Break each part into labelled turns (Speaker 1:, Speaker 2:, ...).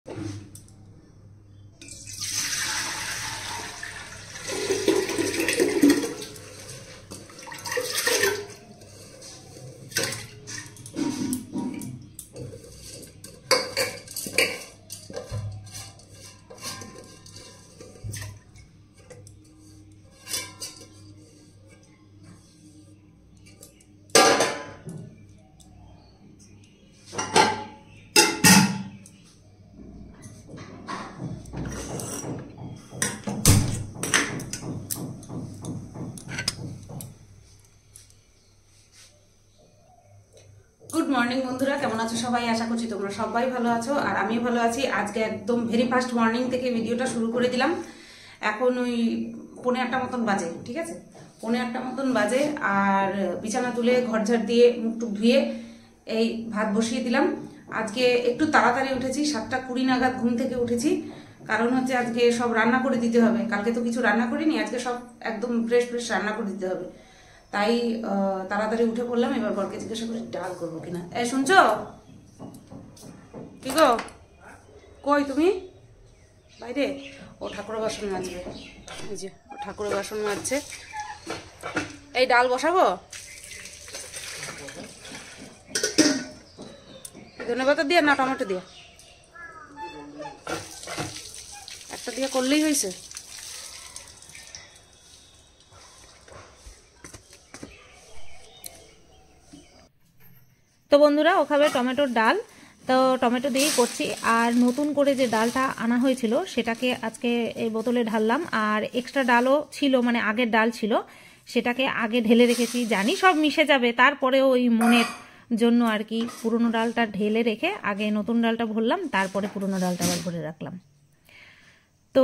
Speaker 1: Good morning बंधुरा केमन आछो सबाई आशा करछि तोमरा सबाई भालो आछो और आमिও भालो आछि। आज के एकदम भेरी फास्ट मर्निंग थेके भिडियोटा शुरू करे दिलाम। এখন ওই 8:30 মতন বাজে, ঠিক আছে, 8:30 মতন বাজে। আর বিছানা তুলে ঘর ঝাড় দিয়ে মুখ টুক ধুয়ে এই ভাত বসিয়ে দিলাম। আজকে একটু তাড়াতাড়ি উঠেছি, 7:20 নাগাদ ঘুম থেকে উঠেছি। কারণ হচ্ছে আজকে সব রান্না করে দিতে হবে। কালকে তো কিছু রান্না করিনি, আজকে সব একদম ফ্রেশ ফ্রেশ রান্না করে দিতে হবে। তাই তাড়াতাড়ি উঠে পড়লাম। এবার বরকে জিজ্ঞাসা করি ডাল করবো কিনা। এই শুনছো কি গো, কই তুমি? বাইরে ও ঠাকুরের বাসন মাজবে। এই যে ও ঠাকুরের বাসন মাজছে। এই ডাল বসাবো, ধনেপাতা দিয়ে না টমেটো দিয়ে? একটা দিয়ে করলেই হয়েছে। তো বন্ধুরা ও খাবে টমেটোর ডাল, তো টমেটো দিয়েই করছি। আর নতুন করে যে ডালটা আনা হয়েছিল সেটাকে আজকে এই বোতলে ঢাললাম। আর এক্সট্রা ডালও ছিল, মানে আগের ডাল ছিল, সেটাকে আগে ঢেলে রেখেছি। জানি সব মিশে যাবে, তারপরেও ওই মনের জন্য আর কি পুরনো ডালটা ঢেলে রেখে আগে নতুন ডালটা ভরলাম, তারপরে পুরনো ডালটা আবার ভরে রাখলাম। তো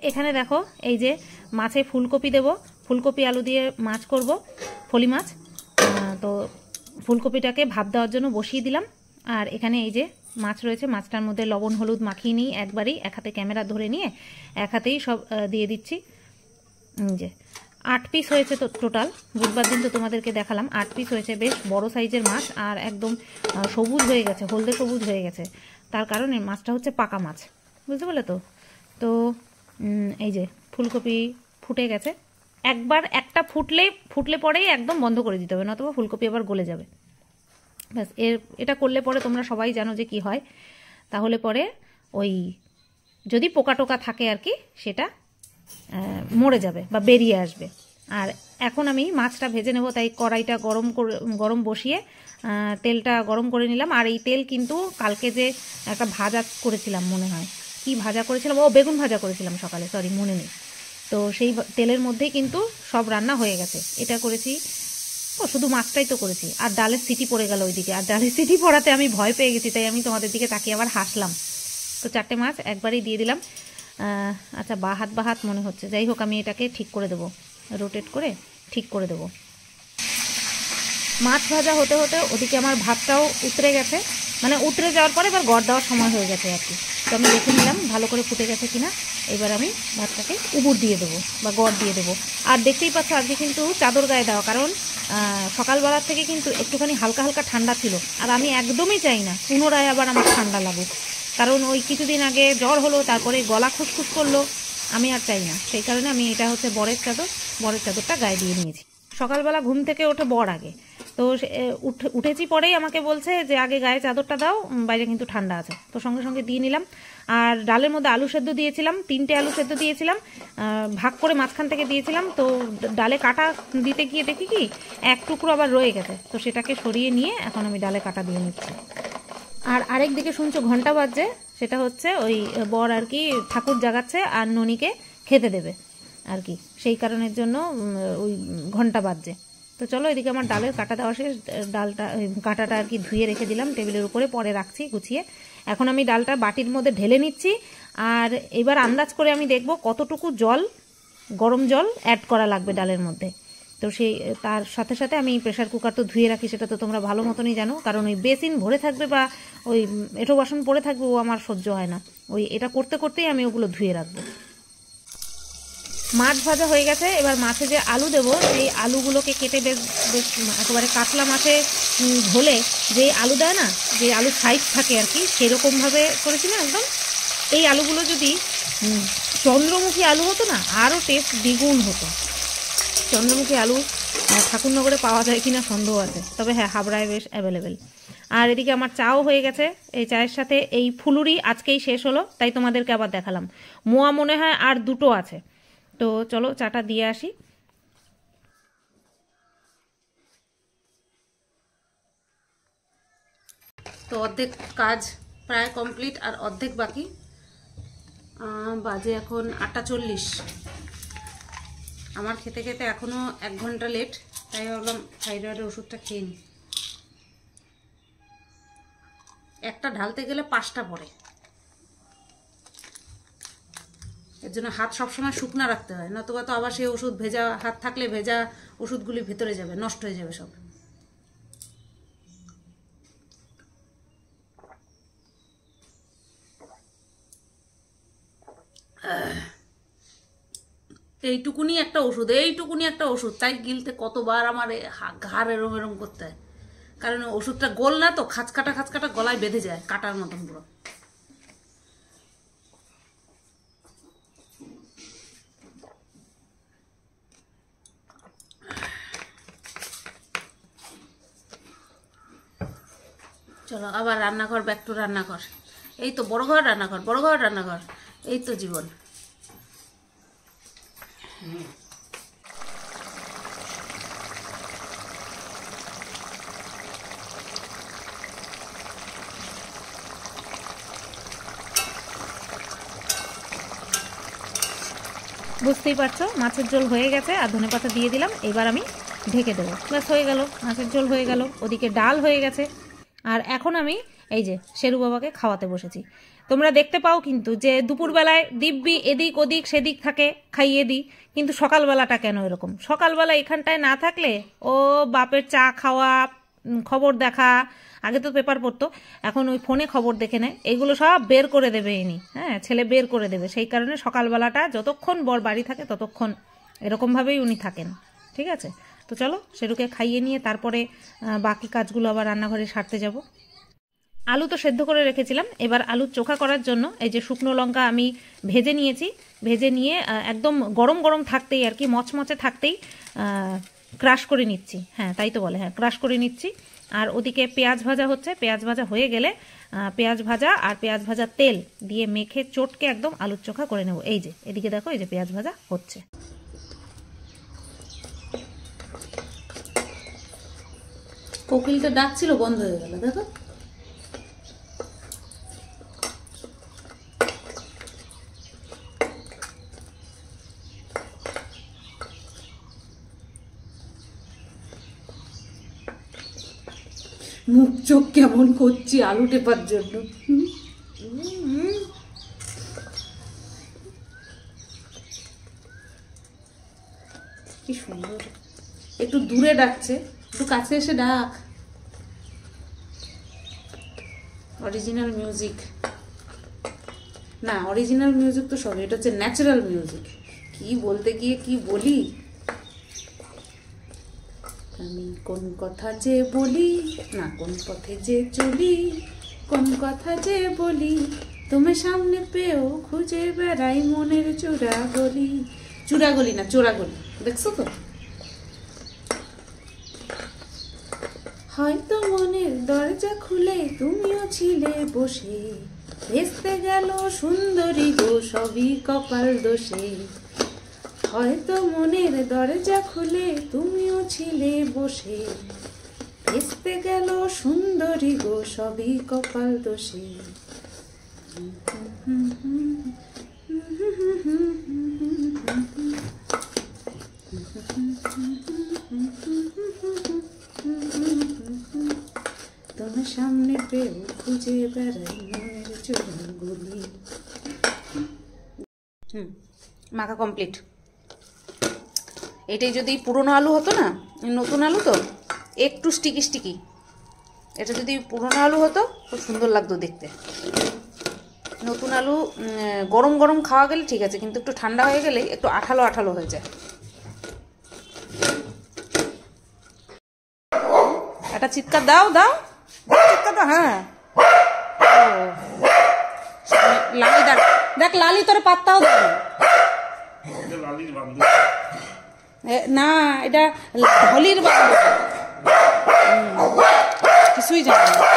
Speaker 1: এখানে দেখো এই যে মাছে ফুলকপি দেব, ফুলকপি আলু দিয়ে মাছ করব, ফলি মাছ। তো ফুলকপিটাকে ভাপ দেওয়ার জন্য বসিয়ে দিলাম। আর এখানে এই যে মাছ রয়েছে, মাছটার মধ্যে লবণ হলুদ মাখিয়ে নিই একবারই, এক হাতে ক্যামেরা ধরে নিয়ে এক হাতেই সব দিয়ে দিচ্ছি। যে 8 পিস হয়েছে তো টোটাল, বুধবার দিন তো তোমাদেরকে দেখালাম 8 পিস হয়েছে। বেশ বড় সাইজের মাছ আর একদম সবুজ হয়ে গেছে, হলদে সবুজ হয়ে গেছে। তার কারণে মাছটা হচ্ছে পাকা মাছ, বুঝতে পারলে তো। তো এই যে ফুলকপি ফুটে গেছে। একবার একটা ফুটলে পরেই একদম বন্ধ করে দিতে হবে, নতুবা ফুলকপি আবার গলে যাবে। ব্যাস, এটা করলে পরে তোমরা সবাই জানো যে কি হয়। তাহলে পরে ওই যদি পোকা টোকা থাকে আর কি, সেটা মরে যাবে বা বেরিয়ে আসবে। আর এখন আমি মাছটা ভেজে নেব, তাই কড়াইটা গরম বসিয়ে তেলটা গরম করে নিলাম। আর এই তেল কিন্তু কালকে যে একটা ভাজা করেছিলাম, মনে হয় কি ভাজা করেছিলাম, ও বেগুন ভাজা করেছিলাম সকালে, সরি মনে নেই। তো সেই তেলের মধ্যেই কিন্তু সব রান্না হয়ে গেছে। এটা করেছি, ও শুধু মাছটাই তো করেছি। আর ডালের সিটি পড়ে গেল ওইদিকে, আর ডালের সিটি পড়াতে আমি ভয় পেয়ে গেছি, তাই আমি তোমাদের দিকে তাকিয়ে আবার হাসলাম। তো 4টে মাছ একবারেই দিয়ে দিলাম। আচ্ছা বাহাত মনে হচ্ছে, যাই হোক আমি এটাকে ঠিক করে দেবো, রোটেট করে ঠিক করে দেবো। মাছ ভাজা হতে হতে ওদিকে আমার ভাতটাও উতরে গেছে, মানে উতরে যাওয়ার পরে এবার গড় দেওয়ার সময় হয়ে গেছে আর কি। তো আমি দেখে নিলাম ভালো করে ফুটে গেছে কিনা। এবার আমি ভাতটাকে উবুর দিয়ে দেবো বা গড় দিয়ে দেবো। আর দেখতেই পাচ্ছ আজকে কিন্তু চাদর গায়ে দেওয়া, কারণ সকালবেলার থেকে কিন্তু একটুখানি হালকা হালকা ঠান্ডা ছিল। আর আমি একদমই চাই না পুনরায় আবার আমার ঠান্ডা লাগুক, কারণ ওই কিছুদিন আগে জ্বর হলো, তারপরে গলা খুসখুস করলো, আমি আর চাই না। সেই কারণে আমি এটা হচ্ছে বরের চাদরটা গায়ে দিয়ে নিয়েছি। সকালবেলা ঘুম থেকে ওঠে বর আগে, তো উঠেছি পরেই আমাকে বলছে যে আগে গায়ে চাদরটা দাও, বাইরে কিন্তু ঠান্ডা আছে। তো সঙ্গে সঙ্গে দিয়ে নিলাম। আর ডালের মধ্যে আলু সেদ্ধ দিয়েছিলাম, 3টে আলু সেদ্ধ দিয়েছিলাম, ভাগ করে মাঝখান থেকে দিয়েছিলাম। তো ডালে কাটা দিতে গিয়ে দেখি কি এক টুকরো আবার রয়ে গেছে, তো সেটাকে সরিয়ে নিয়ে এখন আমি ডালে কাটা দিয়ে নিচ্ছি। আর আরেক দিকে শুনছো ঘন্টা বাজছে, সেটা হচ্ছে ওই বর আর কি ঠাকুর জাগাচ্ছে আর ননিকে খেতে দেবে আর কি, সেই কারণের জন্য ওই ঘন্টা বাজছে। তো চলো এদিকে আমার ডালের কাটা দেওয়া শেষ। ডালটা কাটাটা আর কি ধুয়ে রেখে দিলাম টেবিলের উপরে, পরে রাখছি গুছিয়ে। এখন আমি ডালটা বাটির মধ্যে ঢেলে নিচ্ছি। আর এবার আন্দাজ করে আমি দেখব কতটুকু জল, গরম জল অ্যাড করা লাগবে ডালের মধ্যে। তো সেই তার সাথে সাথে আমি প্রেশার কুকার তো ধুয়ে রাখি, সেটা তো তোমরা ভালো মতনই জানো, কারণ ওই বেসিন ভরে থাকবে বা ওই এঁটো বাসন পড়ে থাকবে, ও আমার সহ্য হয় না। ওই এটা করতে করতেই আমি ওগুলো ধুয়ে রাখবো। মাছ ভাজা হয়ে গেছে। এবার মাছে যে আলু দেবো, সেই আলুগুলোকে কেটে বেশ একেবারে কাতলা মাছে ঝোলে যে আলু দেয় না, যে আলু সাইজ থাকে আর কি, সেরকমভাবে করেছি না একদম। এই আলুগুলো যদি চন্দ্রমুখী আলু হতো না, আরও টেস্ট দ্বিগুণ হতো। চন্দ্রমুখী আলু ঠাকুরনগরে পাওয়া যায় কিনা সন্দেহ আছে, তবে হ্যাঁ হাবড়ায় বেশ অ্যাভেলেবেল। আর এদিকে আমার চাও হয়ে গেছে। এই চায়ের সাথে এই ফুলুরি আজকেই শেষ হলো, তাই তোমাদেরকে আবার দেখালাম। মোয়া মনে হয় আর দুটো আছে, তো চলো চাটা দিয়ে আসি। তো অর্ধেক কাজ প্রায় কমপ্লিট, আর অর্ধেক বাকি। বাজে এখন 8:40। আমার খেতে খেতে এখনও 1 ঘন্টা লেট, তাই ভাবলাম থাইরয়েডের ওষুধটা খেয়ে নিই। একটা ঢালতে গেলে 5টা পড়ে, এর জন্য হাত সবসময় শুকনা রাখতে হয়, নতুবা তো আবার সেই ওষুধ ভেজা হাত থাকলে ভেজা ওষুধগুলি ভেতরে যাবে, নষ্ট হয়ে যাবে সব। এইটুকুনি একটা ওষুধ, তাই গিলতে কতবার আমার ঘাড় এরম এরম করতে হয়, কারণ ওষুধটা গোল না তো, খাঁচকাটা গলায় বেঁধে যায় কাটার মতন পুরো। চলো আবার রান্নাঘর, ব্যাক টু রান্নাঘর। এই তো বড় ঘর রান্নাঘর, এই তো জীবন। বুঝতেই পারছো মাছের ঝোল হয়ে গেছে, আর ধনেপাতা দিয়ে দিলাম। এবার আমি ঢেকে দেবো, ব্যাস হয়ে গেল, মাছের ঝোল হয়ে গেল। ওদিকে ডাল হয়ে গেছে, আর এখন আমি এই যে শেরু বাবাকে খাওয়াতে বসেছি। তোমরা দেখতে পাও কিন্তু যে দুপুরবেলায় দিব্যি এদিক ওদিক সেদিক থাকে, খাইয়ে দিই, কিন্তু সকালবেলাটা কেন এরকম? সকালবেলা এখানটায় না থাকলে ও বাপের চা খাওয়া, খবর দেখা, আগে তো পেপার পড়তো, এখন ওই ফোনে খবর দেখে নেয়, এগুলো সব বের করে দেবে ইনি। হ্যাঁ, ছেলে বের করে দেবে, সেই কারণে সকালবেলাটা যতক্ষণ বর বাড়ি থাকে ততক্ষণ এরকমভাবেই উনি থাকেন। ঠিক আছে, তো চলো শেরুকে খাইয়ে নিয়ে তারপরে বাকি কাজগুলো আবার রান্নাঘরে সারতে যাব। আলু তো সেদ্ধ করে রেখেছিলাম, এবার আলুর চোখা করার জন্য এই যে শুকনো লঙ্কা আমি ভেজে নিয়েছি। ভেজে নিয়ে একদম গরম গরম থাকতেই আর কি, মচমচে থাকতেই ক্রাশ করে নিচ্ছি। হ্যাঁ তাই তো বলে, হ্যাঁ ক্রাশ করে নিচ্ছি। আর ওদিকে পেঁয়াজ ভাজা হচ্ছে, পেঁয়াজ ভাজা হয়ে গেলে পেঁয়াজ ভাজা আর পেঁয়াজ ভাজা তেল দিয়ে মেখে চটকে একদম আলুর চোখা করে নেব। এই যে এদিকে দেখো, এই যে পেঁয়াজ ভাজা হচ্ছে। কোকিলটা ডাকছিল, বন্ধ হয়ে গেল, দেখো। মুখ চোখ কেমন করছি আলু টেপার জন্য। কি সুন্দর, একটু দূরে ডাকছে, একটু কাছে এসে ডাক। অরিজিনাল মিউজিক না, অরিজিনাল মিউজিক তো সব, এটা হচ্ছে ন্যাচারাল মিউজিক। কি বলতে গিয়ে কি বলি আমি, কোন কথা যে বলি না, কোন পথে যে চলি, কোন কথা যে বলি, তুমি সামনে পেয়েও খুঁজে বেড়াই মনের চূড়াগলি। চূড়াগলি না, চোরাগলি, দেখছো তো? হয়তো মনের দরজা খুলে তুমিও ছিলে বসে, ভেস্তে গেল সুন্দরী গো সবই কপাল দোষে। হয়তো মনের দরজা খুলে তুমিও ছিলে বসে, ভেস্তে গেল সুন্দরী গো সবই কপাল দোষে। তোমার সামনে পেও খুঁজে বেড়াই মনের চোরাগুলি। মাখা কমপ্লিট। এটাই যদি পুরনো আলু হতো না, নতুন আলু তো একটু স্টিকি স্টিকি, এটা যদি পুরনো আলু হতো খুব সুন্দর লাগতো দেখতে। নতুন আলু গরম গরম খাওয়া গেলে ঠিক আছে, কিন্তু একটু ঠান্ডা হয়ে গেলেই একটু আঠালো আঠালো হয়ে যায়। একটা চিৎকার দাও, দাও চিৎকার দাও। হ্যাঁ,
Speaker 2: লালি দেখ লালি তোর পাত্তাও দেয় না, এটা হলির বান্ধব, কিছুই জানে না।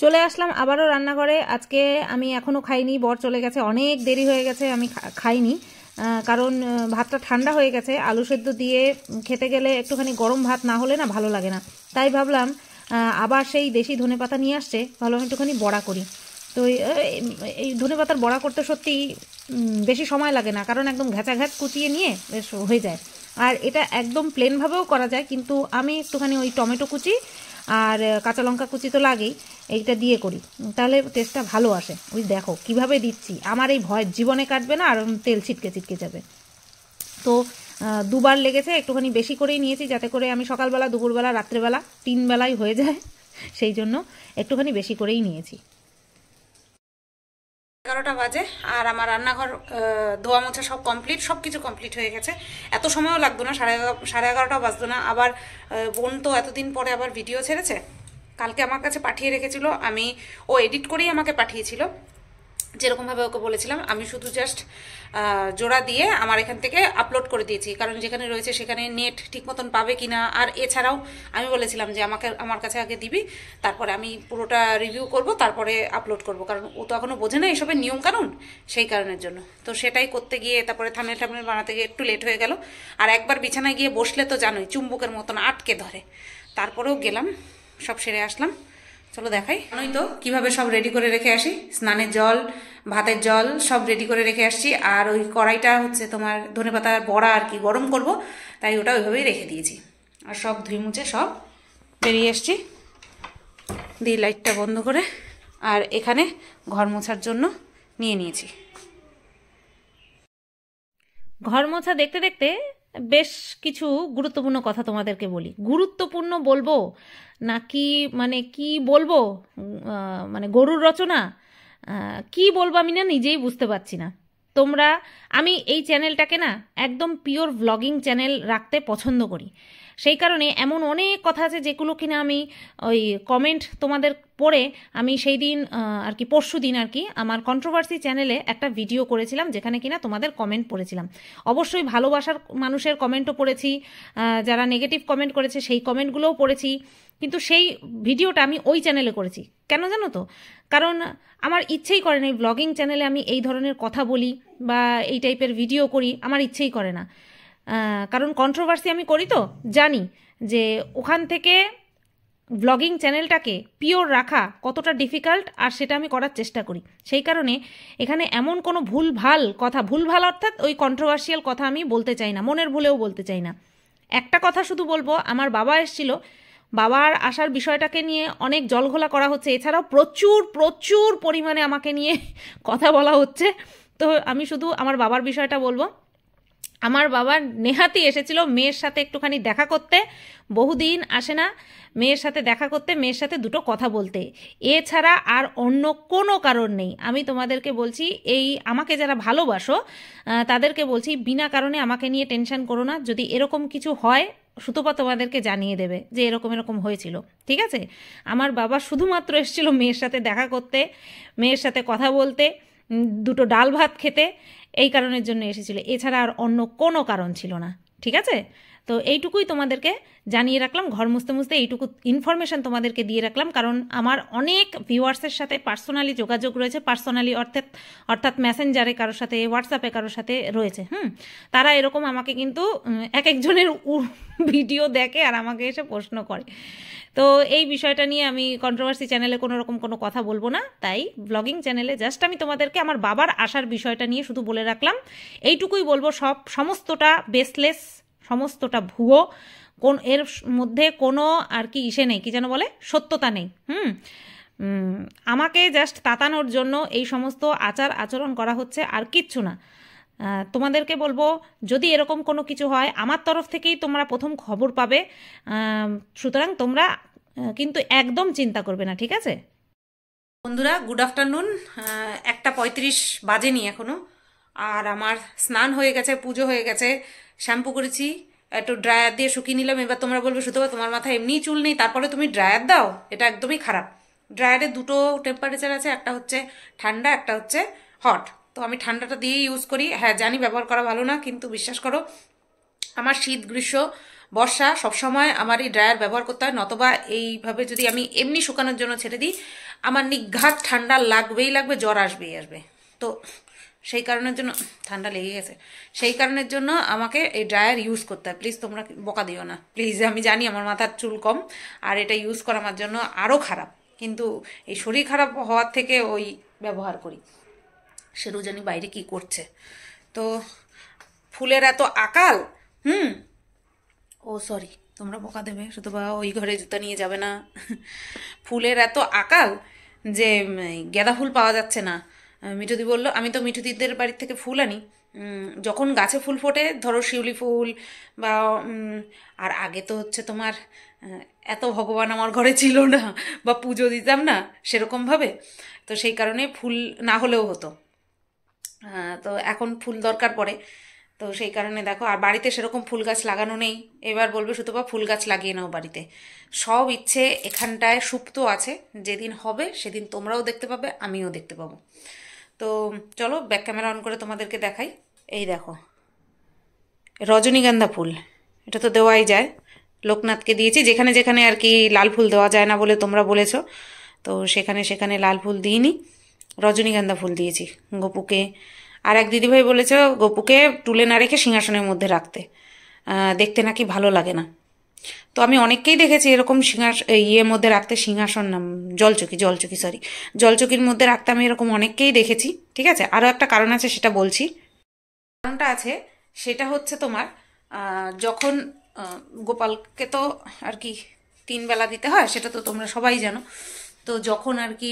Speaker 1: চলে আসলাম আবারও রান্নাঘরে। আজকে আমি এখনও খাইনি, বর চলে গেছে, অনেক দেরি হয়ে গেছে, আমি খাইনি। কারণ ভাতটা ঠান্ডা হয়ে গেছে, আলু সেদ্ধ দিয়ে খেতে গেলে একটুখানি গরম ভাত না হলে না ভালো লাগে না। তাই ভাবলাম আবার সেই দেশি ধনেপাতা নিয়ে আসছে, ভাবলাম একটুখানি বড়া করি। তো এই ধনেপাতার বড়া করতে সত্যি বেশি সময় লাগে না, কারণ একদম ঘ্যাঁচাঘ্যাঁচ কুচিয়ে নিয়ে বেশ হয়ে যায়। আর এটা একদম প্লেনভাবেও করা যায়, কিন্তু আমি একটুখানি ওই টমেটো কুচি আর কাঁচা লঙ্কা কুচি তো লাগেই, এইটা দিয়ে করি, তাহলে টেস্টটা ভালো আসে। ওই দেখো কিভাবে দিচ্ছি, আমার এই ভয় জীবনে কাটবে না, আর তেল ছিটকে ছিটকে যাবে। তো দুবার লেগেছে, একটুখানি বেশি করেই নিয়েছি, যাতে করে আমি সকালবেলা, দুপুরবেলা, রাত্রেবেলা 3 বেলায় হয়ে যায়, সেই জন্য একটুখানি বেশি করেই নিয়েছি।
Speaker 2: 11টা বাজে আর আমার রান্নাঘর ধোয়া মোছা সব কমপ্লিট, সব কিছু কমপ্লিট হয়ে গেছে। এত সময়ও লাগতো না, 11:30 বাজতো না। আবার বোন তো এতদিন পরে আবার ভিডিও ছেড়েছে, কালকে আমার কাছে পাঠিয়ে রেখেছিল, ও এডিট করেই আমাকে পাঠিয়েছিল, যেরকমভাবে ওকে বলেছিলাম। আমি শুধু জাস্ট জোড়া দিয়ে আমার এখান থেকে আপলোড করে দিয়েছি, কারণ যেখানে রয়েছে সেখানে নেট ঠিক মতন পাবে কিনা। আর এছাড়াও আমি বলেছিলাম যে আমার কাছে আগে দিবি, তারপরে আমি পুরোটা রিভিউ করব, তারপরে আপলোড করব, কারণ ও তো এখনও বোঝে না এসবের নিয়মকানুন, সেই কারণের জন্য। তো সেটাই করতে গিয়ে তারপরে থাম্বনেল বানাতে গিয়ে একটু লেট হয়ে গেল। আর একবার বিছানায় গিয়ে বসলে তো জানোই চুম্বকের মতন আটকে ধরে, তারপরেও গেলাম, সব সেরে আসলাম। চলো দেখাই। জানোই তো কিভাবে সব রেডি করে রেখে আসি, স্নানের জল, ভাতের জল সব রেডি করে রেখে আসছি। আর ওই কড়াইটা হচ্ছে তোমার ধনেপাতার বড়া আর কি গরম করব, তাই ওটা ওইভাবেই রেখে দিয়েছি। আর সব ধুয়ে মুছে সব বেরিয়ে এসছি, দিয়ে লাইটটা বন্ধ করে। আর এখানে ঘর মোছার জন্য নিয়ে নিয়েছি।
Speaker 1: ঘর মোছা দেখতে দেখতে বেশ কিছু গুরুত্বপূর্ণ কথা তোমাদেরকে বলি। গুরুত্বপূর্ণ বলবো নাকি মানে কি বলবো, মানে গরুর রচনা, কি বলবো আমি না নিজেই বুঝতে পারছি না। আমি এই চ্যানেলটাকে না একদম পিওর ভ্লগিং চ্যানেল রাখতে পছন্দ করি, সেই কারণে এমন অনেক কথা আছে যেগুলো কিনা আমি ওই কমেন্ট তোমাদের পড়ে আমি সেই দিন আর কি পরশু দিন আর কি আমার কন্ট্রোভার্সি চ্যানেলে একটা ভিডিও করেছিলাম, যেখানে কিনা তোমাদের কমেন্ট পড়েছিলাম। অবশ্যই ভালোবাসার মানুষের কমেন্টও পড়েছি, যারা নেগেটিভ কমেন্ট করেছে সেই কমেন্টগুলোও পড়েছি, কিন্তু সেই ভিডিওটা আমি ওই চ্যানেলে করেছি। কেন জানো তো? কারণ আমার ইচ্ছেই করে না এই ব্লগিং চ্যানেলে আমি এই ধরনের কথা বলি বা এই টাইপের ভিডিও করি, আমার ইচ্ছেই করে না। কারণ কন্ট্রোভার্সি আমি করি তো জানি যে ওখান থেকে ব্লগিং চ্যানেলটাকে পিওর রাখা কতটা ডিফিকাল্ট, আর সেটা আমি করার চেষ্টা করি। সেই কারণে এখানে এমন কোনো ভুলভাল অর্থাৎ ওই কন্ট্রোভার্সিয়াল কথা আমি বলতে চাই না, মনের ভুলেও বলতে চাই না। একটা কথা শুধু বলবো, আমার বাবা এসেছিল, বাবার আসার বিষয়টাকে নিয়ে অনেক জলঘোলা করা হচ্ছে, এছাড়াও প্রচুর প্রচুর পরিমাণে আমাকে নিয়ে কথা বলা হচ্ছে। তো আমি শুধু আমার বাবার বিষয়টা বলবো। আমার বাবা নেহাতি এসেছিল মেয়ের সাথে একটুখানি দেখা করতে, বহুদিন আসে না, মেয়ের সাথে দেখা করতে, মেয়ের সাথে দুটো কথা বলতে, এছাড়া আর অন্য কোনো কারণ নেই। আমি তোমাদেরকে বলছি, আমাকে যারা ভালোবাসো তাদেরকে বলছি, বিনা কারণে আমাকে নিয়ে টেনশন করো না। যদি এরকম কিছু হয় সুতপা তোমাদেরকে জানিয়ে দেবে যে এরকম এরকম হয়েছিল, ঠিক আছে? আমার বাবা শুধুমাত্র এসেছিল মেয়ের সাথে দেখা করতে, মেয়ের সাথে কথা বলতে, দুটো ডাল ভাত খেতে, এই কারণের জন্য এসেছিল, এছাড়া আর অন্য কোনো কারণ ছিল না, ঠিক আছে? তো এইটুকুই তোমাদেরকে জানিয়ে রাখলাম, ঘর মুছতে মুছতে এইটুকু ইনফরমেশন তোমাদেরকে দিয়ে রাখলাম। কারণ আমার অনেক ভিউয়ার্সের সাথে পার্সোনালি যোগাযোগ রয়েছে, পার্সোনালি অর্থাৎ মেসেঞ্জারে কারোর সাথে, হোয়াটসঅ্যাপে কারোর সাথে রয়েছে। তারা এরকম আমাকে কিন্তু এক একজনের ভিডিও দেখে আর আমাকে এসে প্রশ্ন করে। তো এই বিষয়টা নিয়ে আমি কন্ট্রোভার্সি চ্যানেলে কোনো রকম কোনো কথা বলবো না, তাই ব্লগিং চ্যানেলে জাস্ট আমি তোমাদেরকে আমার বাবার আসার বিষয়টা নিয়ে শুধু বলে রাখলাম। এইটুকুই বলবো, সমস্তটা বেসলেস, সমস্তটা ভুয়ো, এর মধ্যে কোনো আর কি নেই, কি যেন বলে, সত্যতা নেই। আমাকে জাস্ট তাতানোর জন্য এই সমস্ত আচরণ করা হচ্ছে, আর কিচ্ছু না। তোমাদেরকে বলবো, যদি এরকম কোনো কিছু হয় আমার তরফ থেকেই তোমরা প্রথম খবর পাবে। সুতরাং তোমরা কিন্তু একদম চিন্তা করবে না, ঠিক আছে?
Speaker 2: বন্ধুরা গুড আফটারনুন। 1:35 বাজেনি এখনো, আর আমার স্নান হয়ে গেছে, পুজো হয়ে গেছে, শ্যাম্পু করেছি, একটু ড্রায়ার দিয়ে শুকিয়ে নিলাম। এবার তোমরা বলবে শুধু তোমার মাথায় এমনিই চুল নেই, তারপরে তুমি ড্রায়ার দাও, এটা একদমই খারাপ। ড্রায়ারে দুটো টেম্পারেচার আছে, একটা হচ্ছে ঠান্ডা, একটা হচ্ছে হট। তো আমি ঠান্ডাটা দিয়েই ইউজ করি। হ্যাঁ জানি ব্যবহার করা ভালো না, কিন্তু বিশ্বাস করো আমার শীত গ্রীষ্ম বর্ষা সবসময় আমার এই ড্রায়ার ব্যবহার করতে হয়, নতবা এইভাবে যদি আমি এমনি শুকানোর জন্য ছেড়ে দিই আমার নিঘাত ঠান্ডা লাগবেই লাগবে, জ্বর আসবেই আসবে। তো সেই কারণের জন্য ঠান্ডা লেগে গেছে, সেই কারণের জন্য আমাকে এই ড্রায়ার ইউজ করতে হয়। প্লিজ তোমরা বকা দিও না প্লিজ, আমি জানি আমার মাথার চুল কম আর এটা ইউজ করা আমার জন্য আরও খারাপ, কিন্তু এই শরীর খারাপ হওয়ার থেকে ওই ব্যবহার করি। সেরু জানি বাইরে কি করছে। তো ফুলের এত আকাল, ও সরি তোমরা বকা দেবে, শুধু বা ওই ঘরে জুতা নিয়ে যাবে না। ফুলের এত আকাল যে গাঁদা ফুল পাওয়া যাচ্ছে না। মিঠুদি বলল, আমি তো মিঠুদিদের বাড়ির থেকে ফুল আনি যখন গাছে ফুল ফোটে, ধরো শিউলি ফুল বা আর আগে তো হচ্ছে তোমার এত ভগবান আমার ঘরে ছিল না বা পুজো দিতাম না সেরকমভাবে, তো সেই কারণে ফুল না হলেও হতো। তো এখন ফুল দরকার পড়ে, তো সেই কারণে দেখো। আর বাড়িতে সেরকম ফুল গাছ লাগানো নেই। এবার বলবে শুধু বা ফুল গাছ লাগিয়ে নাও বাড়িতে। সব ইচ্ছে এখানটায় সুপ্ত আছে, যেদিন হবে সেদিন তোমরাও দেখতে পাবে, আমিও দেখতে পাবো। তো চলো ব্যাক ক্যামেরা অন করে তোমাদেরকে দেখাই। এই দেখো রজনীগন্ধা ফুল, এটা তো দেওয়াই যায়, লোকনাথকে দিয়েছি। যেখানে যেখানে আর কি লাল ফুল দেওয়া যায় না বলে তোমরা বলেছ, তো সেখানে সেখানে লাল ফুল দিইনি, রজনীগন্ধা ফুল দিয়েছি গপুকে। আর এক দিদিভাই বলেছে গপুকে তুলে না রেখে সিংহাসনের মধ্যে রাখতে, দেখতে নাকি ভালো লাগে না। তো আমি অনেককেই দেখেছি এরকম ইয়ের মধ্যে রাখতে, সিংহাসন নাম জলচকি সরি, জলচকির মধ্যে রাখতে আমি এরকম অনেককেই দেখেছি। ঠিক আছে, আরও একটা কারণ আছে সেটা বলছি। কারণটা আছে সেটা হচ্ছে তোমার যখন গোপালকে তো আর কি 3 বেলা দিতে হয়, সেটা তো তোমরা সবাই জানো। তো যখন আর কি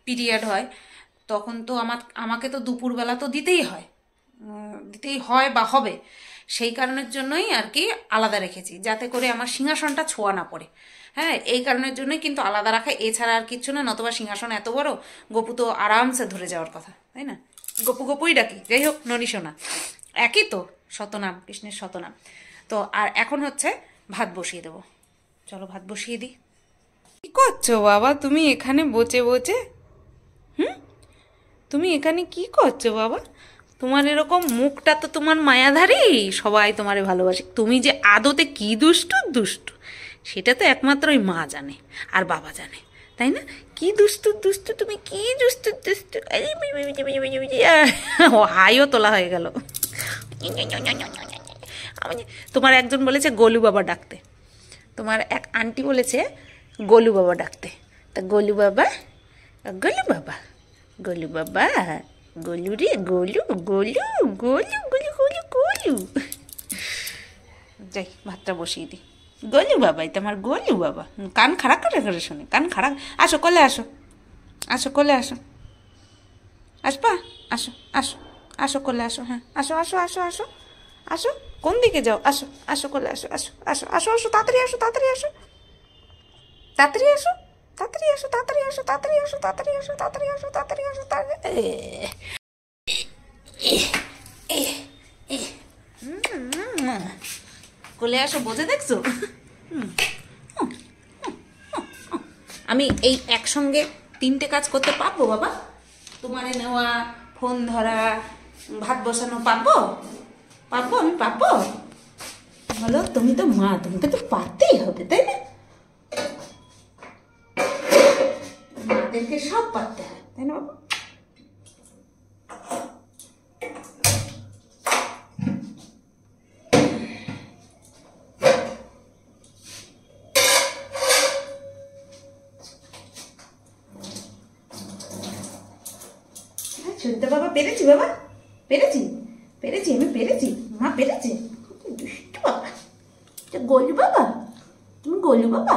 Speaker 2: পিরিয়ড হয় তখন তো আমাকে তো দুপুরবেলা তো দিতেই হয় বা হবে, সেই কারণের জন্যই আর কি আলাদা রেখেছি, যাতে করে আমার সিংহাসনটা ছোঁয়া না পড়ে। হ্যাঁ এই কারণের জন্যই কিন্তু আলাদা রাখা, এছাড়া আর কিচ্ছু না। নতবা সিংহাসন এত বড়, গপু তো আরামসে ধরে যাওয়ার কথা, তাই না? গপুই ডাকি, যাই হোক ননী সোনা একই তো, শতনাম কৃষ্ণের শতনাম। তো আর এখন হচ্ছে ভাত বসিয়ে দেবো, চলো ভাত বসিয়ে দিই। কি করছো বাবা তুমি এখানে বসে বসে? তুমি এখানে কি করছো বাবা? তোমার এরকম মুখটা তো তোমার মায়াধারী, সবাই তোমারে ভালোবাসে। তুমি যে আদতে কি দুষ্টু সেটা তো একমাত্র ওই মা জানে আর বাবা জানে, তাই না? কি দুষ্টু তুমি, কি দুষ্টু। ও হাইও তোলা হয়ে গেল। তোমার একজন বলেছে গোলু বাবা ডাকতে, তোমার এক আন্টি বলেছে গোলু বাবা ডাকতে। তা গোলু বাবা গোলু রে গোলু। যাই ভাতটা বসিয়ে দিই। গোলু বাবাই তোমার গোলু বাবা, কান খারাপ করে শোনে, কান খারাপ। আসো কোলে আসো কোলে আসো, আসবা আসো কোলে আসো। হ্যাঁ আসো কোন দিকে যাও? আসো কোলে আসো তাড়াতাড়ি কোলে আসো, বোঝে দেখছো? আমি এই একসঙ্গে 3টে কাজ করতে পারবো বাবা? তোমারে নেওয়া, ফোন ধরা, ভাত বসানো পারবো? আমি পারবো? বলো, তুমি তো মা, তোমাকে তো পারতেই হবে, তাই না? মাদেরকে সব পারতে হয়, তাই না বাবা? শুনতে বাবা পেরেছি, আমি পেরেছি, মা পেরেছি। দুষ্টু বাবা, গোলু বাবা, তুমি গোলু বাবা।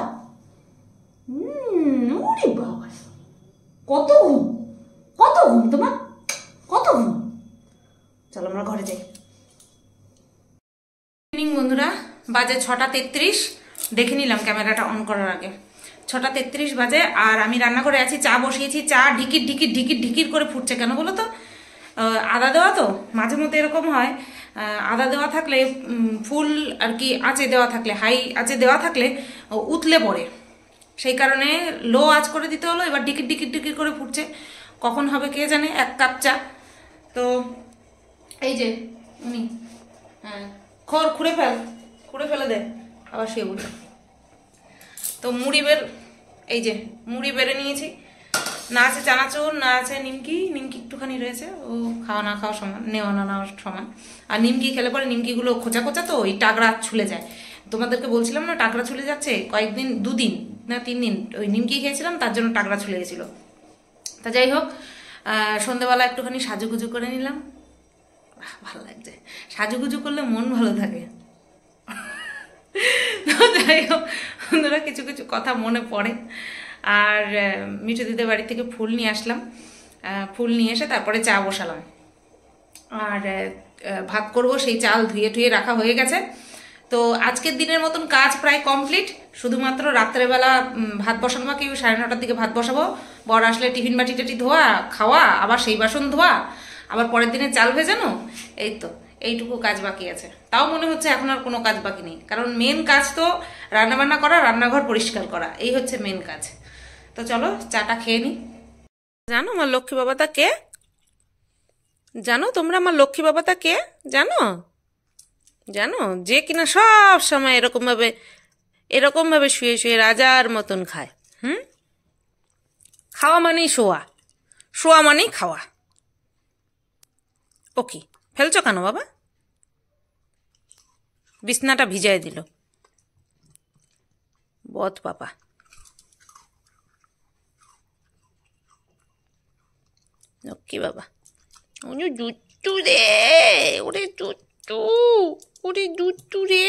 Speaker 2: ওরে বাবা, কত ঘুম তোমার, কত ঘুম। চলো আমরা ঘরে যাই। ইভিনিং বন্ধুরা, বাজে 6:33। দেখে নিলাম ক্যামেরাটা অন করার আগে। 6:33 বাজে আর আমি রান্নাঘরে আছি, চা বসিয়েছি। চা ঢিকির ঢিকির ঢিকির ঢিকির করে ফুটছে। কেন বলো তো? আদা দেওয়া তো, মাঝে মধ্যে এরকম হয়। আদা দেওয়া থাকলে ফুল আর কি আঁচে দেওয়া থাকলে, হাই আঁচে দেওয়া থাকলে উতলে পড়ে, সেই কারণে লো আঁচ করে দিতে হলো। এবার ঢিকির ঢিকির ঢিকির করে ফুটছে, কখন হবে কে জানে। 1 কাপ চা। তো এই যে উনি, হ্যাঁ খুঁড়ে ফেলে দে, আবার শুয়ে উঠে। তো এই যে মুড়ি বেড়ে নিয়েছি, না আছে চানাচুর, না আছে নিমকি একটুখানি রয়েছে, ও খাওয়া না খাওয়া সমান, নেওয়া না নেওয়ার সমান। আর নিমকি খেলে পরে নিমকিগুলো খোঁচা খোঁচা, তো ওই টাগড়া ছুলে যায়। তোমাদেরকে বলছিলাম না টাগড়া ছুলে যাচ্ছে, কয়েকদিন 2 দিন না 3 দিন ওই নিমকি খেয়েছিলাম, তার জন্য টাগড়া ছুলে গেছিল। তা যাই হোক, সন্ধ্যেবেলা একটুখানি সাজুগুজু করে নিলাম, ভালো লাগছে। সাজুগুজু করলে মন ভালো থাকে। যাই হোক বন্ধুরা, কিছু কিছু কথা মনে পড়ে। আর মিঠু দিদের বাড়ি থেকে ফুল নিয়ে আসলাম, ফুল নিয়ে এসে তারপরে চা বসালাম। আর ভাত করব, সেই চাল ধুয়ে টুয়ে রাখা হয়ে গেছে। তো আজকের দিনের মতন কাজ প্রায় কমপ্লিট। শুধুমাত্র রাত্রেবেলা ভাত বসানো বাকি, 9:30টার দিকে ভাত বসাবো। বর আসলে টিফিন বাটি টাটি ধোয়া, খাওয়া, আবার সেই বাসন ধোয়া, আবার পরের দিনে চাল ভেজানো, এই তো এইটুকু কাজ বাকি আছে। তাও মনে হচ্ছে এখন আর কোনো কাজ বাকি নেই, কারণ মেন কাজ তো রান্নাবান্না করা, রান্নাঘর পরিষ্কার করা, এই হচ্ছে মেন কাজ। তো চলো চাটা খেয়ে নি। জানো আমার লক্ষ্মী বাবাটা কে? জানো তোমরা আমার লক্ষ্মী বাবাটা কে? জানো যে কিনা সব সময় এরকম ভাবে শুয়ে শুয়ে রাজার মতন খায়। খাওয়া মানেই শোয়া মানেই খাওয়া। ও কি ফেলছো কেন বাবা? বিছনাটা ভিজাই দিল বদ পাপা। লক্ষ্মী বাবা, ওরে দুট্টু রে,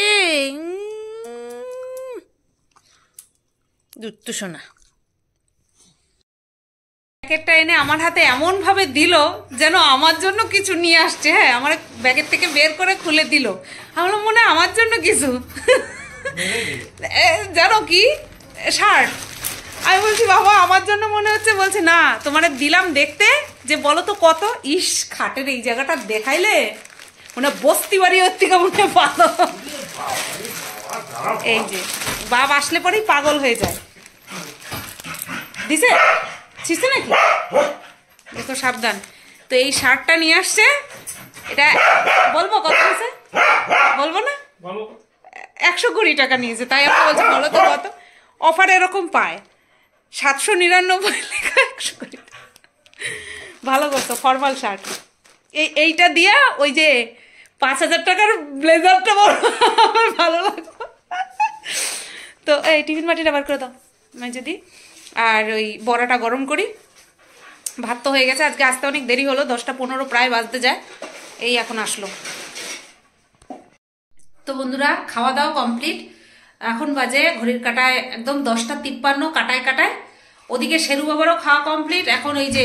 Speaker 2: দুট্টু সোনা। প্যাকেটটা এনে আমার হাতে এমন ভাবে দিল যেন আমার জন্য কিছু নিয়ে আসছে। হ্যাঁ, আমার ব্যাগের থেকে বের করে খুলে দিল, আমার মনে হয় আমার জন্য কিছু। জানো কি, শার্ট। আমি বলছি বাবা আমার জন্য মনে হচ্ছে, বলছে না তোমার দিলাম দেখতে, যে বলো তো কত। ইস, খাটের এই জায়গাটা দেখাইলে মানে বস্তি বাড়ি ওর থেকে মনে পালো। এই যে বাপ আসলে পরেই পাগল হয়ে যায়। দিছে ছিঁচে নাকি দেখো, সাবধান। তো এই শার্টটা নিয়ে আসছে, এটা বলবো কত হয়েছে? বলবো না, 120 টাকা নিয়েছে। তাই আমরা বলছি বলো তো কত। অফার এরকম পায়, 799 লেখা 120 টাকা। ভালো করতো, ফর্মাল শার্ট। এইটা দিয়া ওই যে 5000 টাকার ব্লেজারটা আমার ভালো লাগতো। তো এই টিফিন বাটিটা বার করে দাও যদি, আর ওই বড়াটা গরম করি। ভাত তো হয়ে গেছে, আজকে আসতে অনেক দেরি হলো, 10টা 15 প্রায় বাজতে যায়, এই এখন আসলো। তো বন্ধুরা, খাওয়া দাওয়া কমপ্লিট। এখন বাজে ঘড়ির কাটায় একদম 10টা 53, কাটায়। ওদিকে শেরু বাবারও খাওয়া কমপ্লিট। এখন ওই যে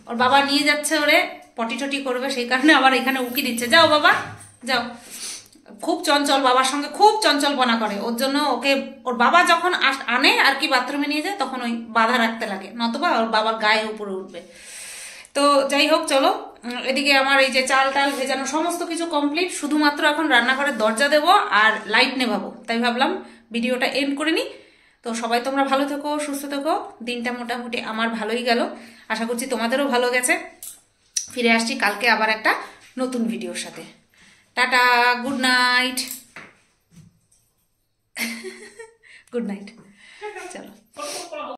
Speaker 2: ওর বাবা নিয়ে যাচ্ছে ওরে পটি টটি করবে, সেই কারণে আবার এখানে উকি দিচ্ছে, যাও বাবা যাও। খুব চঞ্চল, বাবার সঙ্গে খুব চঞ্চলপনা করে, ওর জন্য ওকে ওর বাবা যখন আনে আর কি বাথরুমে নিয়ে যায়, তখন ওই বাধা রাখতে লাগে, নতবা ওর বাবার গায়ে উপরে উঠবে। তো যাই হোক চলো, এদিকে আমার এই যে চাল টাল ভেজানো সমস্ত কিছু কমপ্লিট, শুধুমাত্র এখন রান্নাঘরের দরজা দেবো আর লাইট নেভাবো। তাই ভাবলাম ভিডিওটা এন্ড করে নি। তো সবাই তোমরা ভালো থেকো, সুস্থ থেকো। দিনটা মোটামুটি আমার ভালোই গেল, আশা করছি তোমাদেরও ভালো গেছে। ফিরে আসছি কালকে আবার একটা নতুন ভিডিওর সাথে। Tata, good night. Good night, চলো।